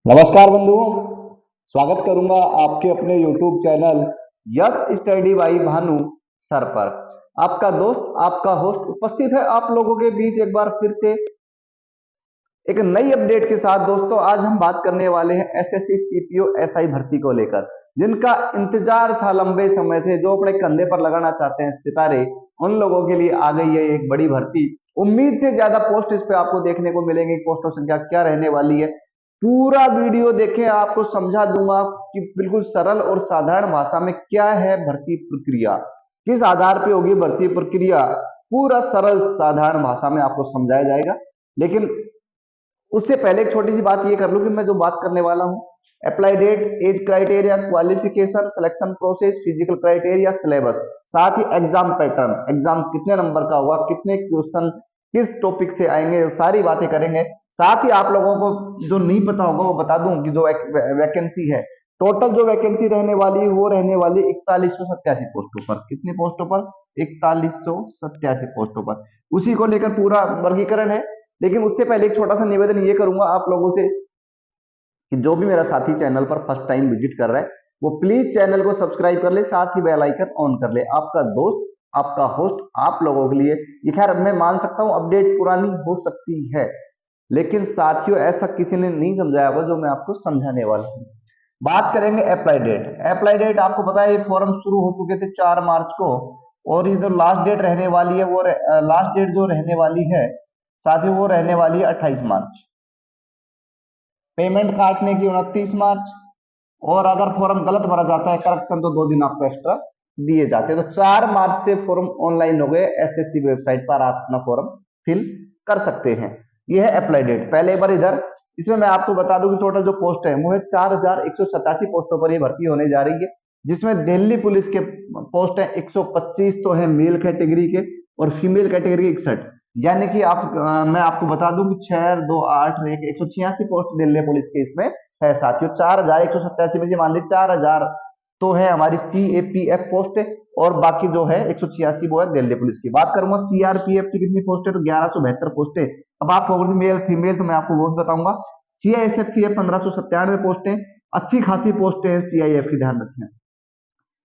नमस्कार बंधुओं, स्वागत करूंगा आपके अपने YouTube channel yes study by Bhanu sir पर। आपका दोस्त, आपका होस्ट उपस्थित है आप लोगों के बीच एक बार फिर से एक नई अपडेट के साथ। दोस्तों, आज हम बात करने वाले हैं एसएससी सीपीओ एसआई भर्ती को लेकर, जिनका इंतजार था लंबे समय से, जो अपने कंधे पर लगाना चाहते हैं सितारे, उन लोगों के लिए आ गई है एक बड़ी भर्ती। उम्मीद से ज्यादा पोस्ट इस पे आपको देखने को मिलेंगी। पोस्टों संख्या क्या रहने वाली है, पूरा वीडियो देखें, आपको समझा दूंगा कि बिल्कुल सरल और साधारण भाषा में क्या है भर्ती प्रक्रिया, किस आधार पे होगी भर्ती प्रक्रिया, पूरा सरल साधारण भाषा में आपको समझाया जाएगा। लेकिन उससे पहले एक छोटी सी बात ये कर लूं कि मैं जो बात करने वाला हूं, apply date, age criteria, qualification, selection process, physical criteria, syllabus, साथ ही एग्जाम पैटर्न, एग्जाम कितने नंबर का होगा, कितने क्वेश्चन किस टॉपिक से आएंगे, सारी बातें करेंगे। साथ ही आप लोगों को जो नहीं पता होगा वो बता दूं कि जो वैकेंसी है, टोटल जो वैकेंसी रहने वाली है वो रहने वाली 4187 पोस्टों पर। कितनी पोस्टों पर? 4187 पोस्टों पर। उसी को लेकर पूरा वर्गीकरण है। लेकिन उससे पहले एक छोटा सा निवेदन ये करूंगा आप लोगों से कि जो भी मेरा साथी चैनल पर फर्स्ट टाइम विजिट कर रहा है वो प्लीज चैनल को सब्सक्राइब कर ले, साथ ही बेल आइकन ऑन कर ले। आपका दोस्त, आपका होस्ट आप लोगों के लिए ये, खैर मैं मान सकता हूं अपडेट पुरानी हो सकती है, लेकिन साथियों ऐसा किसी ने नहीं समझाया होगा जो मैं आपको समझाने वाला हूं। बात करेंगे अप्लाई डेट। अप्लाई डेट आपको पता है ये फॉर्म शुरू हो चुके थे 4 मार्च को, और ये जो लास्ट डेट रहने वाली है वो लास्ट डेट जो रहने वाली है साथियों वो रहने वाली है 28 मार्च। पेमेंट काटने की 29 मार्च, और अगर फॉर्म गलत भरा जाता है करेक्शन तो 2 दिन आपको एक्स्ट्रा दिए जाते हैं। तो 4 मार्च से फॉर्म ऑनलाइन हो गए, एसएससी वेबसाइट पर आप अपना फॉर्म फिल कर सकते हैं। यह है अप्लाई डेट। पहले एक बार इधर इसमें मैं आपको बता दूं कि टोटल जो पोस्ट है वो है 4187 पोस्टों पर ये भर्ती होने जा रही है, जिसमें दिल्ली पुलिस के पोस्ट है 125 तो है मेल कैटेगरी के, और फीमेल कैटेगरी 61। यानी कि मैं आपको बता दूं कि 6 2 8 186 पोस्ट दिल्ली पुलिस के इसमें है साथियों। 4187 में से मान लीजिए 4000 तो है हमारी सीएपीएफ पोस्ट है, और बाकी जो है 186 वो है दिल्ली पुलिस की। बात करूंगा सीआरपीएफ की कितनी पोस्ट है, तो 1172 पोस्ट है। अब आप कहोगे मेल फीमेल, तो मैं आपको वो भी बताऊंगा। सीआईएसएफ की 1597 पोस्ट है, अच्छी खासी पोस्ट है सीआईएफ की, ध्यान रखें।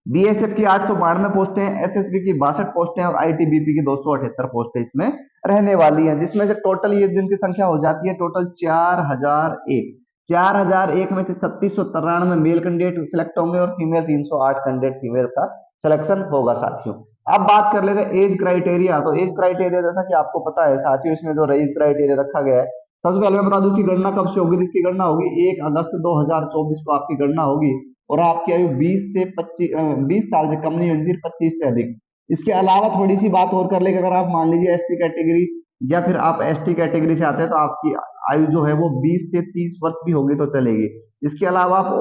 बीएसएफ की 892 पोस्ट है, एसएसबी की 62 पोस्ट है, और आईटीबीपी की 278 पोस्ट है इसमें रहने वाली है, जिसमें से टोटल ये जिनकी संख्या हो जाती है टोटल 4001। 4001 में से 3693 मेल कैंडिडेट सिलेक्ट होंगे, और फीमेल 308 कैंडिडेट फीमेल का सिलेक्शन होगा साथियों। अब बात कर लेते हैं एज क्राइटेरिया। तो एज क्राइटेरिया जैसा कि आपको पता है साथियों, इसमें जो एज क्राइटेरिया रखा गया है, सबसे पहले मैं बता दूं कि गणना कब से होगी। इसकी गणना होगी 1 अगस्त 2024 को आपकी गणना होगी, और आपकी आयु 20 साल से कम नहीं होनी चाहिए, 25 से अधिक। इसके अलावा थोड़ी सी बात और कर ले कि अगर आप मान लीजिए एससी कैटेगरी या फिर आप एसटी कैटेगरी से आते हैं तो आपकी आयु जो है वो 20 से 30 वर्ष भी होगी तो चलेगी। इसके अलावा आप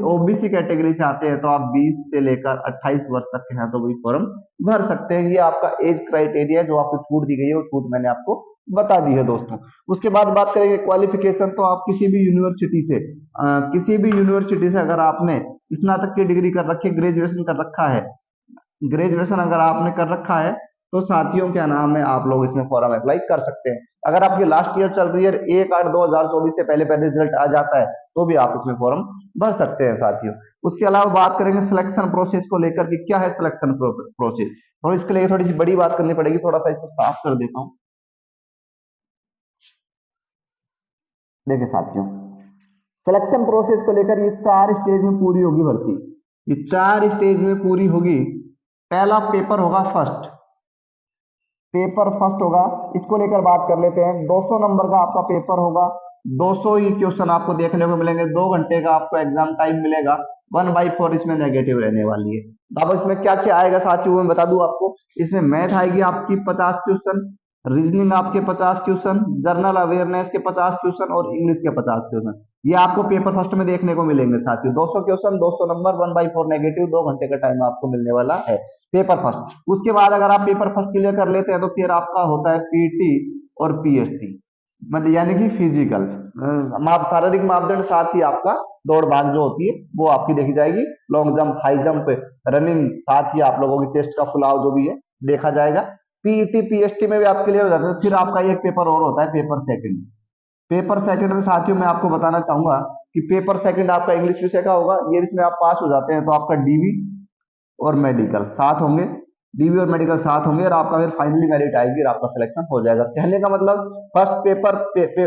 ओबीसी कैटेगरी से आते हैं तो आप 20 से लेकर 28 वर्ष तक के हैं तो भी फॉर्म भर सकते हैं। ये आपका एज क्राइटेरिया जो आपको छूट दी गई है वो छूट मैंने आपको बता दी है दोस्तों। उसके बाद बात करेंगे क्वालिफिकेशन। तो आप किसी भी यूनिवर्सिटी से अगर आपने स्नातक की डिग्री कर रखी है, ग्रेजुएशन कर रखा है, ग्रेजुएशन अगर आपने कर रखा है तो साथियों क्या नाम है, आप लोग इसमें फॉर्म अप्लाई कर सकते हैं। अगर आपकी लास्ट ईयर चल रही है 1/8/2024 से पहले पहले रिजल्ट आ जाता है तो भी आप इसमें फॉर्म भर सकते हैं साथियों। उसके अलावा बात करेंगे सिलेक्शन प्रोसेस को लेकर कि क्या है सिलेक्शन प्रोसेस, और इसके लिए थोड़ी सी बड़ी बात करनी पड़ेगी। थोड़ा सा इसको साफ कर देता हूँ। देखिए साथियों, सिलेक्शन प्रोसेस को लेकर ये 4 स्टेज में पूरी होगी भर्ती। ये 4 स्टेज में पूरी होगी। पहला पेपर होगा फर्स्ट, पेपर फर्स्ट होगा, इसको लेकर बात कर लेते हैं। 200 नंबर का आपका पेपर होगा, 200 ही क्वेश्चन आपको देखने को मिलेंगे, 2 घंटे का आपको एग्जाम टाइम मिलेगा। 1/4 इसमें नेगेटिव रहने वाली है। अब इसमें क्या क्या आएगा साथियों मैं बता दूं आपको। इसमें मैथ आएगी आपकी 50 क्वेश्चन, रीजनिंग आपके 50 क्वेश्चन, जनरल अवेयरनेस के 50 क्वेश्चन, और इंग्लिश के 50 क्वेश्चन। ये आपको पेपर फर्स्ट में देखने को मिलेंगे साथियों। 200 क्वेश्चन, 200 नंबर, 1/4 नेगेटिव, 2 घंटे का टाइम आपको मिलने वाला है पेपर फर्स्ट। उसके बाद अगर आप पेपर फर्स्ट क्लियर कर लेते हैं तो फिर आपका होता है पीटी और पीएसटी, मतलब यानी कि फिजिकल शारीरिक मापदंड, साथ ही आपका दौड़ भाग जो होती है वो आपकी देखी जाएगी, long jump, high jump, running, साथ ही आप लोगों की चेस्ट का फुलाव जो भी है देखा जाएगा। पीईटी पीएसटी में भी आप क्लियर हो जाते हैं। फिर आपका एक पेपर और होता है पेपर सेकंड। पेपर सेकंड में साथियों मैं आपको बताना चाहूंगा कि पेपर सेकंड आपका इंग्लिश विषय का होगा, ये इसमें आप पास हो जाते हैं तो आपका डीवी और मेडिकल साथ होंगे, डीवी और मेडिकल साथ होंगे और आपका फिर फाइनली मेरिट आएगी और आपका सिलेक्शन हो जाएगा। कहने का मतलब first paper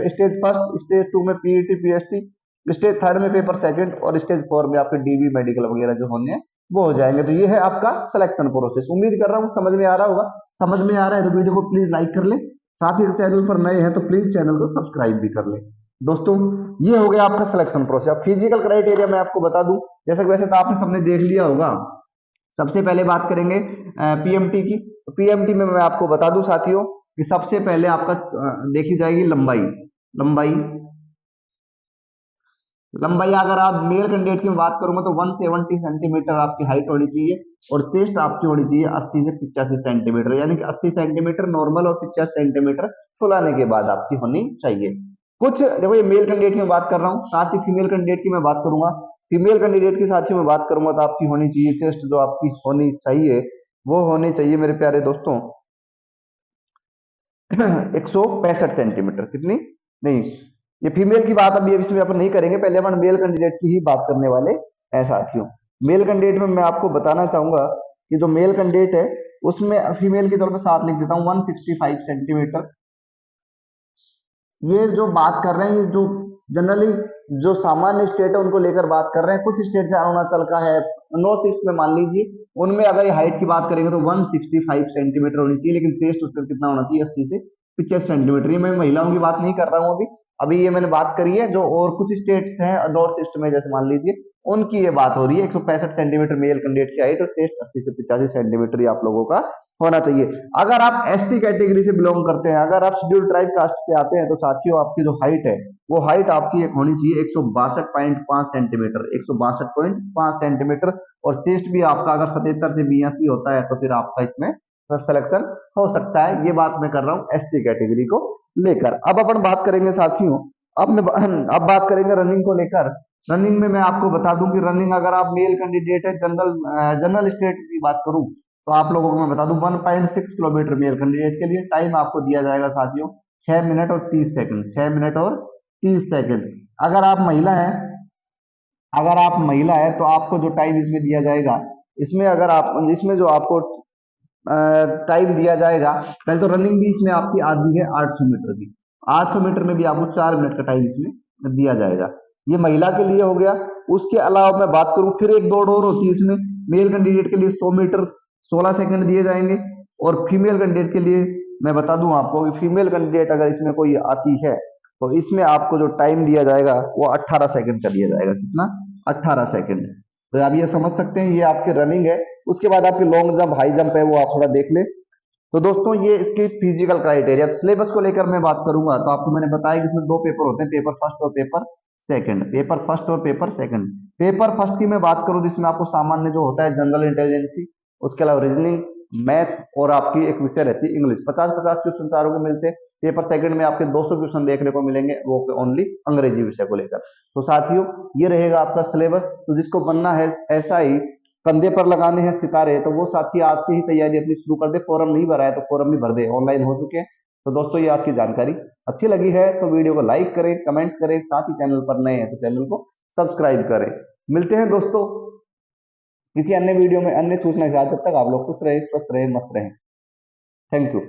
stage first, stage 2 में पीईटी पीएसटी, स्टेज 3 में पेपर सेकंड और स्टेज 4 में आपके डीवी मेडिकल वगैरह जो होने हैं वो हो जाएंगे। तो ये है आपका सिलेक्शन प्रोसेस। उम्मीद कर रहा हूँ समझ में आ रहा होगा। समझ में आ रहा है तो वीडियो को प्लीज लाइक कर ले, साथ ही चैनल पर नए हैं तो प्लीज चैनल को सब्सक्राइब भी कर ले। दोस्तों ये हो गया आपका सिलेक्शन प्रोसेस। अब फिजिकल क्राइटेरिया मैं आपको बता दूं, जैसे वैसे तो आपने सबने देख लिया होगा। सबसे पहले बात करेंगे पीएमटी की। तो पीएमटी में मैं आपको बता दूं साथियों कि सबसे पहले आपका देखी जाएगी लंबाई। लंबाई लंबाई अगर आप मेल कैंडिडेट की बात करूंगा तो 170 सेंटीमीटर आपकी हाइट होनी चाहिए और चेस्ट आपकी होनी चाहिए 80 से 85 सेंटीमीटर, यानी कि 80 सेंटीमीटर नॉर्मल और 85 सेंटीमीटर फुलाने के बाद आपकी होनी चाहिए। कुछ देखो ये मेल कैंडिडेट की मैं बात कर रहा हूँ, साथ ही फीमेल कैंडिडेट की मैं बात करूंगा। फीमेल कैंडिडेट की साथियों में बात करूंगा तो आपकी होनी चाहिए चेस्ट जो आपकी होनी चाहिए वो होनी चाहिए मेरे प्यारे दोस्तों 165 सेंटीमीटर। कितनी? नहीं, ये फीमेल की बात अभी इसमें अपन नहीं करेंगे, पहले अपन मेल कैंडिडेट की ही बात करने वाले हैं साथियों। मेल कैंडिडेट में मैं आपको बताना चाहूंगा कि जो मेल कैंडिडेट है उसमें फीमेल के तौर पर 7 लिख देता हूँ 165 सेंटीमीटर। ये जो बात कर रहे हैं जो जनरली जो सामान्य स्टेट है उनको लेकर बात कर रहे हैं। कुछ स्टेट से अरुणाचल का है, नॉर्थ ईस्ट में मान लीजिए, उनमें अगर ये हाइट की बात करेंगे तो 165 सेंटीमीटर होनी चाहिए, लेकिन चेस्ट उसका कितना होना चाहिए 80 से 85 सेंटीमीटर। ये मैं महिलाओं की बात नहीं कर रहा हूँ अभी अभी ये मैंने बात करी है जो और कुछ स्टेट्स हैं नॉर्थ ईस्ट में, जैसे मान लीजिए उनकी ये बात हो रही है 165 सेंटीमीटर मेल कैंडिडेट की हाइट और चेस्ट 80 से 85 सेंटीमीटर आप लोगों का होना चाहिए। अगर आप एसटी कैटेगरी से बिलोंग करते हैं, अगर आप शेड्यूल ट्राइब कास्ट से आते हैं तो साथियों आपकी जो हाइट है वो हाइट आपकी एक होनी चाहिए 162.5 सेंटीमीटर, 162.5 सेंटीमीटर और चेस्ट भी आपका अगर 77 से 82 होता है तो फिर आपका इसमें सिलेक्शन हो सकता है। ये बात मैं कर रहा हूँ एसटी कैटेगरी को लेकर। अब अपन बात करेंगे साथियों, अब बात करेंगे रनिंग को लेकर। रनिंग में मैं आपको बता दूं कि रनिंग अगर आप मेल कैंडिडेट है जनरल स्टेट की बात करूं तो आप लोगों को मैं बता दूं 1.6 किलोमीटर मेल कैंडिडेट के लिए टाइम आपको दिया जाएगा साथियों 6 मिनट और 30 सेकंड, 6 मिनट और 30 सेकंड। अगर आप महिला है तो आपको जो टाइम इसमें दिया जाएगा, इसमें अगर आप इसमें जो आपको टाइम दिया जाएगा, पहले तो रनिंग भी इसमें आपकी आधी है 800 मीटर की, 800 मीटर में भी आपको 4 मिनट का टाइम इसमें दिया जाएगा। ये महिला के लिए हो गया। उसके अलावा मैं बात करूं फिर एक दौड़ और होती है इसमें मेल कैंडिडेट के लिए 100 मीटर 16 सेकंड दिए जाएंगे और फीमेल कैंडिडेट के लिए मैं बता दूं आपको कि फीमेल कैंडिडेट अगर इसमें कोई आती है तो इसमें आपको जो टाइम दिया जाएगा वो 18 सेकंड का दिया जाएगा। कितना? 18 सेकंड। तो आप ये समझ सकते हैं ये आपकी रनिंग है। उसके बाद आपकी लॉन्ग जंप हाई जंप है वो आप थोड़ा देख ले। तो दोस्तों ये इसकी फिजिकल क्राइटेरिया। सिलेबस को लेकर मैं बात करूंगा तो आपको मैंने बताया कि इसमें 2 पेपर होते हैं, पेपर फर्स्ट और पेपर सेकंड। पेपर फर्स्ट और पेपर सेकंड। पेपर फर्स्ट की मैं बात करूं जिसमें आपको सामान्य जो होता है जनरल इंटेलिजेंसी, उसके अलावा रीजनिंग, मैथ और आपकी एक विषय रहती है इंग्लिश। 50-50 क्वेश्चन चारों को मिलते हैं। पेपर सेकंड में आपके 200 क्वेश्चन देखने को मिलेंगे वो ओनली अंग्रेजी विषय को लेकर। तो साथियों ये रहेगा आपका सिलेबस। तो जिसको बनना है ऐसा ही कंधे पर लगाने हैं सितारे तो वो साथी आज से ही तैयारी अपनी शुरू कर दे। फॉर्म नहीं भरा है तो फॉर्म भी भर दे, ऑनलाइन हो चुके हैं। तो दोस्तों ये आज की जानकारी अच्छी लगी है तो वीडियो को लाइक करें, कमेंट्स करें, साथ ही चैनल पर नए हैं तो चैनल को सब्सक्राइब करें। मिलते हैं दोस्तों किसी अन्य वीडियो में अन्य सूचना के साथ। जब तक आप लोग खुश रहे, स्वस्थ रहे, मस्त रहे। Thank you.